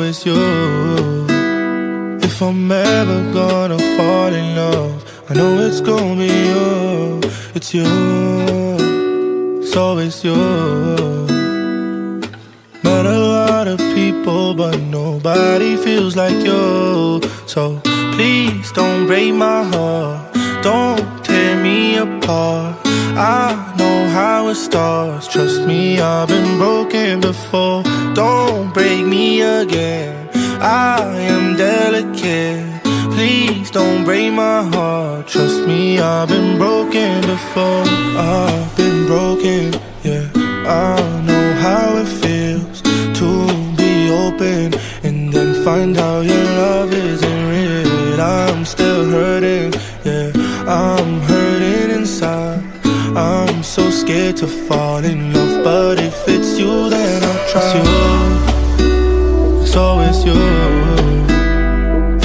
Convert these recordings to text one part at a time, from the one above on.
it's you. If I'm ever gonna fall in love, I know it's gonna be you. It's you, so it's you. Met a lot of people, but nobody feels like you. So please don't break my heart, don't tear me apart. I know how it starts, trust me, I've been broken before. Don't break me again, I am delicate. Please don't break my heart, trust me, I've been broken before. I've been broken, yeah. I know how it feels to be open and then find out your love isn't real. I'm still hurting, yeah, I'm hurting inside. I'm so scared to fall in love, but if it's you, then I'll try. It's you, so it's you.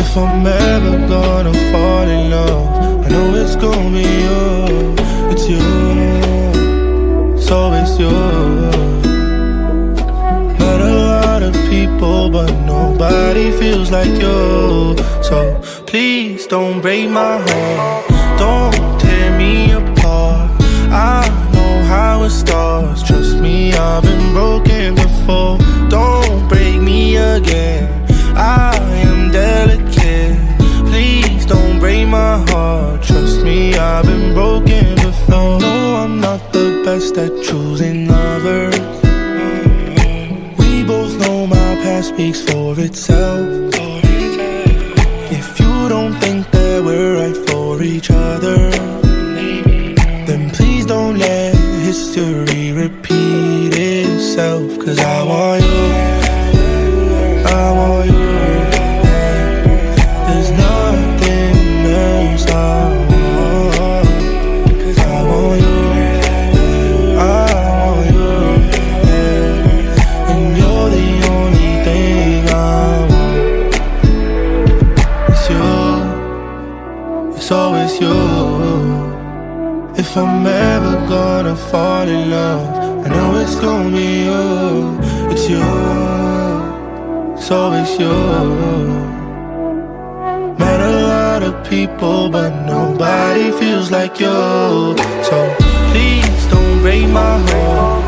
If I'm ever gonna fall in love, I know it's gonna be you. It's you, so it's you. Met a lot of people, but nobody feels like you. So please don't break my heart, don't tear me apart. I know how it starts, trust me, I've been broken before. Don't break me again, I am delicate. Please don't break my heart, trust me, I've been broken before. No, I'm not the best at choosing lovers. We both know my past speaks for itself. If you don't think that we're right for each other, then please don't let history repeat itself. Cause I want you, I want you. There's nothing else I want. Cause I want you, I want you. And you're the only thing I want. It's you, it's always you. If I'm ever gonna fall in love, I know it's gonna be you. It's you, so it's you. Met a lot of people, but nobody feels like you. So please don't break my heart,